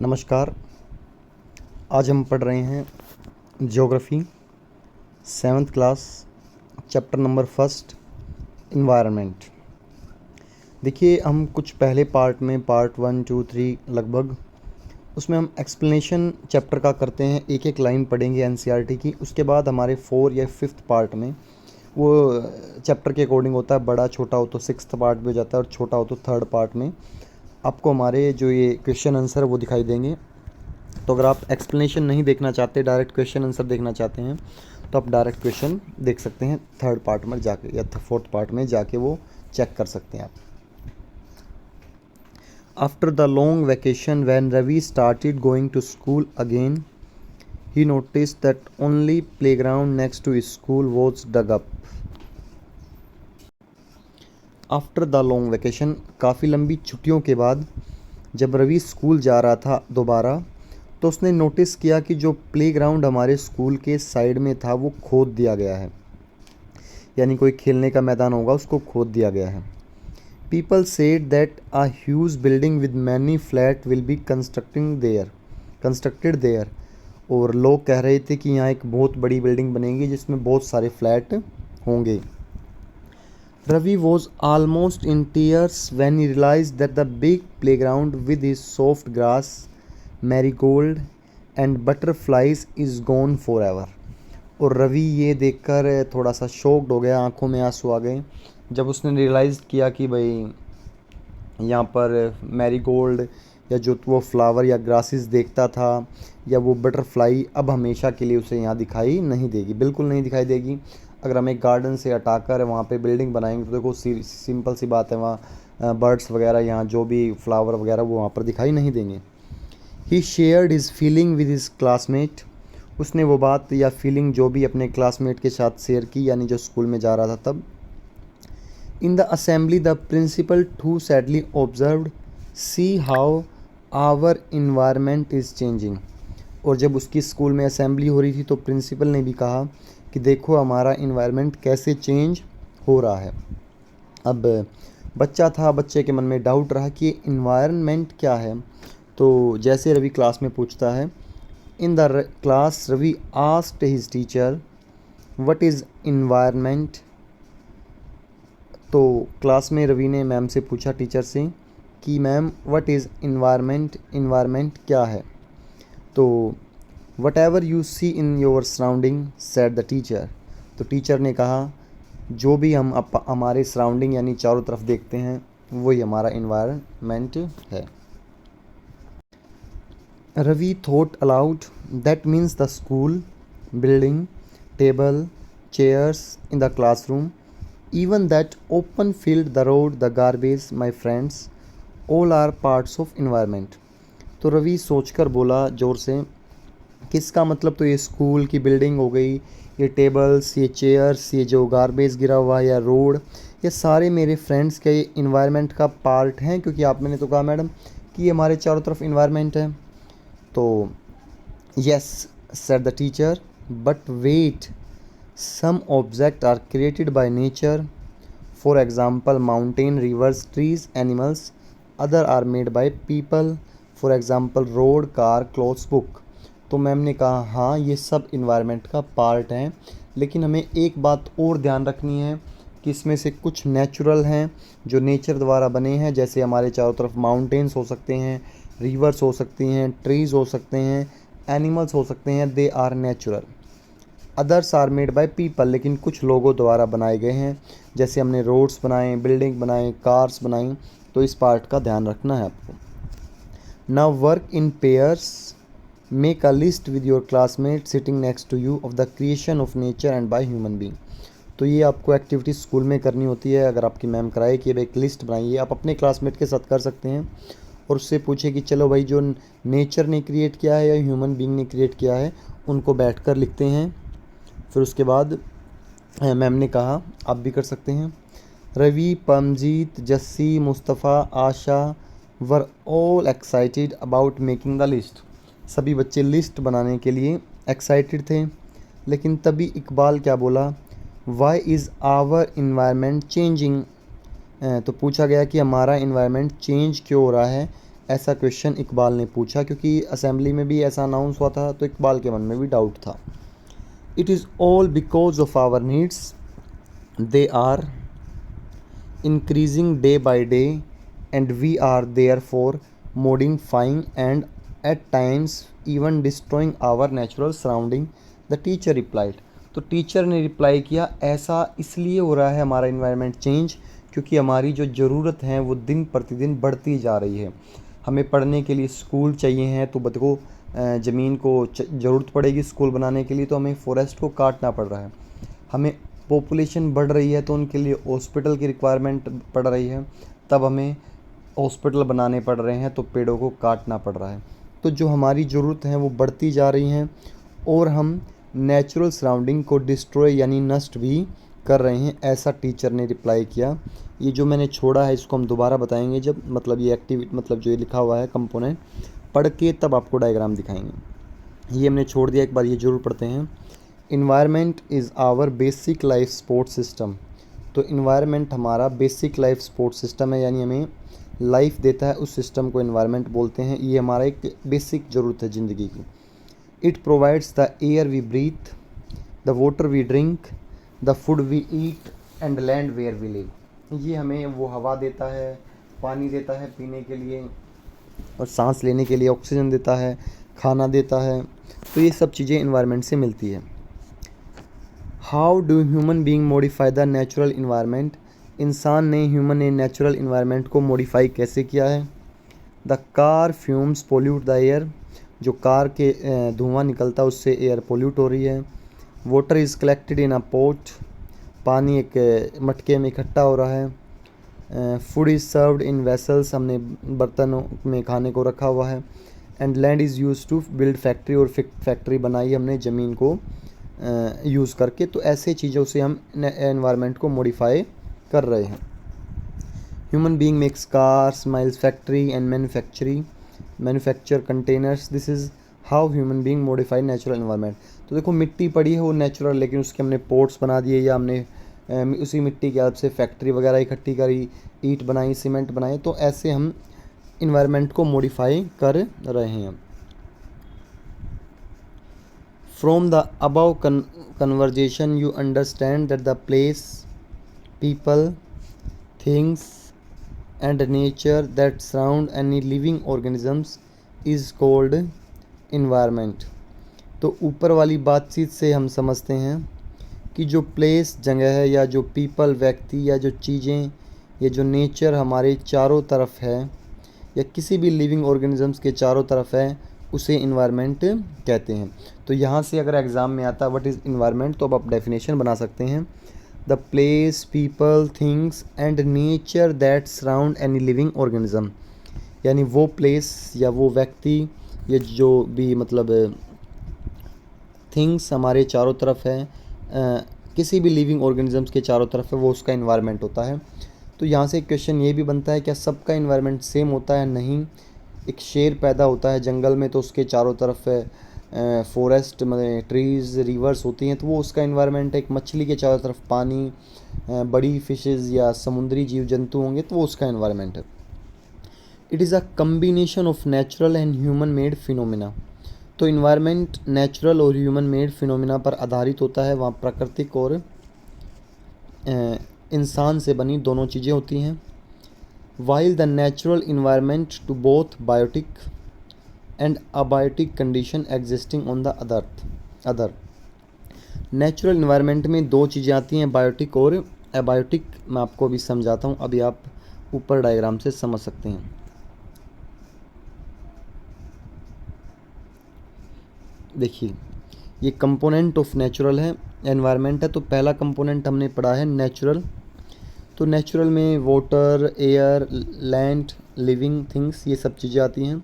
नमस्कार। आज हम पढ़ रहे हैं geography 7th class chapter number first environment. देखिए, हम कुछ पहले पार्ट में पार्ट 1, 2, 3 लगभग उसमें हम एक्सप्लेनेशन चैप्टर का करते हैं, एक एक लाइन पढ़ेंगे एनसीईआरटी की। उसके बाद हमारे 4 या 5th पार्ट में वो चैप्टर के अकॉर्डिंग होता है, बड़ा छोटा हो तो 6th पार्ट भी हो जाता है और छोटा हो तो 3rd पार्ट में आपको हमारे जो ये क्वेश्चन आंसर वो दिखाई देंगे। तो अगर आप एक्सप्लेनेशन नहीं देखना चाहते, डायरेक्ट क्वेश्चन आंसर देखना चाहते हैं, तो आप डायरेक्ट क्वेश्चन देख सकते हैं 3rd पार्ट में जाके या 4th पार्ट में जाके वो चेक कर सकते हैं आप। After the long vacation when Ravi started going to school again he noticed that only playground next to school was dug up. After the long vacation, काफ़ी लंबी छुट्टियों के बाद जब रवि स्कूल जा रहा था दोबारा, तो उसने नोटिस किया कि जो प्लेग्राउंड हमारे स्कूल के साइड में था वो खोद दिया गया है, यानी कोई खेलने का मैदान होगा उसको खोद दिया गया है। People said that a huge building with many flat will be constructed there. और लोग कह रहे थे कि यहाँ एक बहुत बड़ी बिल्डिंग बनेगी जिसमें बहुत सारे फ्लैट होंगे। Ravi was almost in tears when he realized that the big playground with his soft grass, marigold and butterflies is gone forever। और रवि ये देखकर थोड़ा सा शॉक्ड हो गया, आंखों में आंसू आ गए जब उसने रियलाइज़ किया कि भाई यहाँ पर मैरीगोल्ड या जो वो फ्लावर या ग्रासेस देखता था या वो बटरफ्लाई अब हमेशा के लिए उसे यहाँ दिखाई नहीं देगी, बिल्कुल नहीं दिखाई देगी। अगर हम एक गार्डन से हटाकर वहाँ पे बिल्डिंग बनाएंगे तो देखो सिंपल सी बात है, वहाँ बर्ड्स वगैरह यहाँ जो भी फ्लावर वगैरह वो वहाँ पर दिखाई नहीं देंगे। He shared his feeling with his classmate. उसने वो बात या फीलिंग जो भी अपने क्लासमेट के साथ शेयर की, यानी जो स्कूल में जा रहा था तब। In the assembly the principal too sadly observed see how our environment is changing. और जब उसकी स्कूल में असेंबली हो रही थी तो प्रिंसिपल ने भी कहा कि देखो हमारा इन्वायरमेंट कैसे चेंज हो रहा है। अब बच्चा था, बच्चे के मन में डाउट रहा कि इन्वायरमेंट क्या है। तो जैसे रवि क्लास में पूछता है, in the class Ravi asked his teacher what is environment. तो क्लास में रवि ने मैम से पूछा, टीचर से, कि ma'am what is environment, environment क्या है। तो whatever you see in your surrounding said the teacher. तो टीचर ने कहा जो भी हम हमारे सराउंडिंग यानी चारों तरफ देखते हैं वही हमारा इन्वायरमेंट है। Ravi thought aloud that means the school, building, table, chairs in the classroom, even that open field, the road, the garbage, my friends, all are parts of environment। तो रवि सोचकर बोला जोर से, किसका मतलब तो ये स्कूल की बिल्डिंग हो गई, ये टेबल्स, ये चेयर्स, ये जो गार्बेज गिरा हुआ है या रोड, ये सारे मेरे फ्रेंड्स के इन्वायरमेंट का पार्ट हैं, क्योंकि आपने तो कहा मैडम कि ये हमारे चारों तरफ इन्वायरमेंट है। तो yes said the teacher, but wait, some objects are created by nature, for example mountain, rivers, trees, animals, other are made by people, for example road, car, clothes, book। तो ma'am ने कहा हाँ ये सब environment का part हैं, लेकिन हमें एक बात और ध्यान रखनी है कि इसमें से कुछ नेचुरल हैं जो नेचर द्वारा बने हैं, जैसे हमारे चारों तरफ माउंटेन्स हो सकते हैं, रिवर्स हो सकती हैं, ट्रीज़ हो सकते हैं, एनिमल्स हो सकते हैं, they are natural. Others are made by people, लेकिन कुछ लोगों द्वारा बनाए गए हैं, जैसे हमने रोड्स बनाए, बिल्डिंग बनाए, कार्स बनाई। तो इस पार्ट का ध्यान रखना है आपको। Now work in pairs, make a list with your classmate sitting next to you of the creation of nature and by human being. तो ये आपको एक्टिविटी स्कूल में करनी होती है। अगर आपकी मैम कराए कि अब एक लिस्ट बनाइए, आप अपने क्लासमेट के साथ कर सकते हैं और उससे पूछे कि चलो भाई जो नेचर ने क्रिएट किया है या ह्यूमन बीइंग ने क्रिएट किया है उनको बैठ कर लिखते हैं। फिर उसके बाद मैम ने कहा आप भी कर सकते हैं। Ravi, Paramjit, Jassi, Mustafa, Asha were all excited about making the list. सभी बच्चे लिस्ट बनाने के लिए एक्साइटेड थे, लेकिन तभी इकबाल क्या बोला, why is our environment changing. तो पूछा गया कि हमारा इन्वायरमेंट चेंज क्यों हो रहा है, ऐसा क्वेश्चन इकबाल ने पूछा, क्योंकि असेंबली में भी ऐसा अनाउंस हुआ था तो इकबाल के मन में भी डाउट था। It is all because of our needs, they are increasing day by day and we are therefore modifying and at times even destroying our natural surrounding, the teacher replied। तो teacher ने reply किया, ऐसा इसलिए हो रहा है हमारा environment change क्योंकि हमारी जो ज़रूरत है वो दिन प्रतिदिन बढ़ती जा रही है। हमें पढ़ने के लिए स्कूल चाहिए हैं तो बच्चों को ज़मीन को ज़रूरत पड़ेगी स्कूल बनाने के लिए, तो हमें फ़ॉरेस्ट को काटना पड़ रहा है। हमें पॉपुलेशन बढ़ रही है तो उनके लिए हॉस्पिटल की रिक्वायरमेंट पड़ रही है, तब हमें हॉस्पिटल बनाने पड़ रहे हैं तो पेड़ों को काटना पड़ रहा है। तो जो हमारी ज़रूरत है वो बढ़ती जा रही हैं और हम नेचुरल सराउंडिंग को डिस्ट्रॉय यानी नष्ट भी कर रहे हैं, ऐसा टीचर ने रिप्लाई किया। ये जो मैंने छोड़ा है इसको हम दोबारा बताएंगे जब मतलब ये एक्टिविटी मतलब जो ये लिखा हुआ है कंपोनेंट पढ़ के तब आपको डायग्राम दिखाएंगे। ये हमने छोड़ दिया, एक बार ये ज़रूर पढ़ते हैं। Environment is our basic life support system. तो इन्वायरमेंट हमारा बेसिक लाइफ सपोर्ट सिस्टम है, यानी हमें लाइफ देता है, उस सिस्टम को इन्वायरमेंट बोलते हैं। ये हमारा एक बेसिक ज़रूरत है ज़िंदगी की। It provides the air we breathe, the water we drink, the food we eat and land where we live. ये हमें वो हवा देता है, पानी देता है पीने के लिए और सांस लेने के लिए ऑक्सीजन देता है, खाना देता है। तो ये सब चीज़ें इन्वायरमेंट से मिलती है। How do human being modify the natural environment. Human ने नेचुरल इन्वायरमेंट को मॉडिफाई कैसे किया है। The car fumes pollute the air. जो कार के धुआं निकलता है उससे एयर पोल्यूट हो रही है। Water is collected in a pot. पानी एक मटके में इकट्ठा हो रहा है। Food is served in vessels. हमने बर्तनों में खाने को रखा हुआ है। And land is use to build factory. और फैक्ट्री बनाई हमने ज़मीन को यूज़ करके। तो ऐसे चीज़ों से हम एनवायरनमेंट को मॉडिफाई कर रहे हैं। Human being makes cars, miles factory and manufacture containers. This is how human being modify natural environment. तो देखो मिट्टी पड़ी है वो नेचुरल, लेकिन उसके हमने पोर्ट्स बना दिए या हमने उसी मिट्टी की हेल्प से फैक्ट्री वगैरह इकट्ठी करी, ईंट बनाई, सीमेंट बनाए। तो ऐसे हम इन्वायरमेंट को मॉडिफाई कर रहे हैं। From the above conversation, you understand that the place, people, things, and nature that surround any living organisms is called environment। तो ऊपर वाली बातचीत से हम समझते हैं कि जो प्लेस जगह है या जो पीपल व्यक्ति या जो चीज़ें या जो नेचर हमारे चारों तरफ है या किसी भी लिविंग ऑर्गेनिजम्स के चारों तरफ है उसे इन्वायरमेंट कहते हैं। तो यहाँ से अगर एग्ज़ाम में आता है व्हाट इज़ इन्वायरमेंट, तो अब आप डेफिनेशन बना सकते हैं। The place, people, things and nature that surround any living organism. यानी वो प्लेस या वो व्यक्ति या जो भी मतलब थिंग्स हमारे चारों तरफ है, किसी भी लिविंग ऑर्गेनिजम्स के चारों तरफ है, वो उसका इन्वायरमेंट होता है। तो यहाँ से क्वेश्चन ये भी बनता है क्या सबका इन्वायरमेंट सेम होता है? नहीं। एक शेर पैदा होता है जंगल में तो उसके चारों तरफ फॉरेस्ट में ट्रीज़, रिवर्स होती हैं, तो वो उसका इन्वायरमेंट है। एक मछली के चारों तरफ पानी, बड़ी फिशेज़ या समुद्री जीव जंतु होंगे तो वो उसका इन्वायरमेंट है। It is a combination of natural and human made phenomena. तो इन्वायरमेंट नेचुरल और ह्यूमन मेड फिनोमिना पर आधारित होता है। वहाँ प्राकृतिक और इंसान से बनी दोनों चीज़ें होती हैं। while the natural environment to both biotic and abiotic condition existing on the other। Natural environment में दो चीज़ें आती हैं, बायोटिक और एबायोटिक। मैं आपको अभी समझाता हूँ, अभी आप ऊपर डायग्राम से समझ सकते हैं। देखिए ये कंपोनेंट ऑफ नेचुरल है, एनवायरमेंट है। तो पहला कंपोनेंट हमने पढ़ा है नेचुरल। तो नेचुरल में water, air, land, living things, ये सब चीज़ें आती हैं।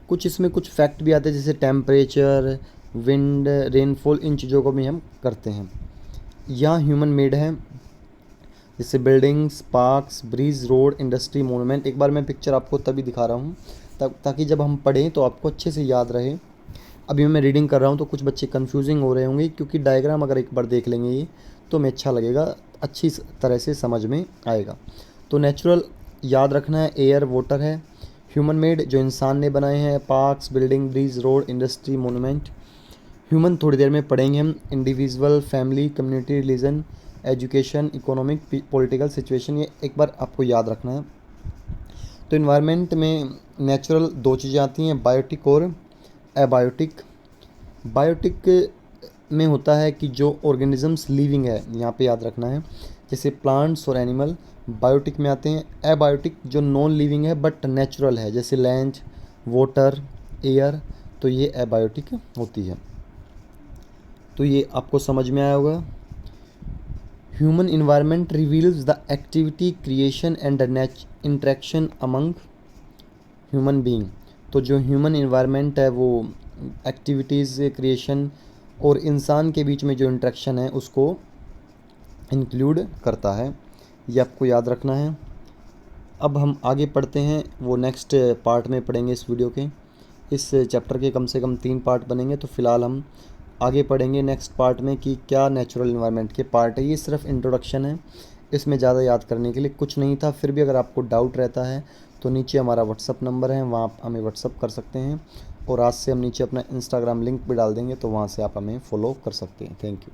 कुछ इसमें कुछ फैक्ट भी आते हैं जैसे टेम्परेचर, विंड, रेनफॉल, इन चीज़ों को भी हम करते हैं। यहाँ ह्यूमन मेड है जैसे buildings, parks, bridge, road, industry, monument. एक बार मैं पिक्चर आपको तभी दिखा रहा हूँ ताकि जब हम पढ़ें तो आपको अच्छे से याद रहे। अभी मैं रीडिंग कर रहा हूँ तो कुछ बच्चे कन्फ्यूजिंग हो रहे होंगे क्योंकि डायग्राम अगर एक बार देख लेंगे ये तो हमें अच्छा लगेगा, अच्छी तरह से समझ में आएगा। तो नेचुरल याद रखना है, एयर, वाटर है। ह्यूमन मेड जो इंसान ने बनाए हैं, parks, building, bridge, road, industry, monument. Human थोड़ी देर में पढ़ेंगे हम, individual, family, community, religion, education, economic, political situation, ये एक बार आपको याद रखना है। तो इन्वायरमेंट में नेचुरल दो चीज़ें आती हैं, बायोटिक और एबायोटिक। बायोटिक में होता है कि जो ऑर्गेनिजम्स लिविंग है, यहाँ पे याद रखना है, जैसे प्लांट्स और एनिमल बायोटिक में आते हैं। एबायोटिक जो नॉन लिविंग है बट नेचुरल है, जैसे लैंड, वाटर, एयर, तो ये एबायोटिक होती है। तो ये आपको समझ में आया होगा। Human environment reveals the activity, creation and the interaction among human being. तो जो ह्यूमन इन्वायरमेंट है वो एक्टिविटीज़, क्रिएशन और इंसान के बीच में जो इंटरेक्शन है उसको इंक्लूड करता है, ये आपको याद रखना है। अब हम आगे पढ़ते हैं, वो नेक्स्ट पार्ट में पढ़ेंगे इस वीडियो के। इस चैप्टर के कम से कम 3 पार्ट बनेंगे, तो फ़िलहाल हम आगे पढ़ेंगे नेक्स्ट पार्ट में कि क्या नेचुरल इन्वायरमेंट के पार्ट है। ये सिर्फ इंट्रोडक्शन है, इसमें ज़्यादा याद करने के लिए कुछ नहीं था। फिर भी अगर आपको डाउट रहता है तो नीचे हमारा व्हाट्सअप नंबर है, वहाँ आप हमें व्हाट्सअप कर सकते हैं। और आज से हम नीचे अपना इंस्टाग्राम लिंक भी डाल देंगे, तो वहाँ से आप हमें फॉलो कर सकते हैं। Thank you.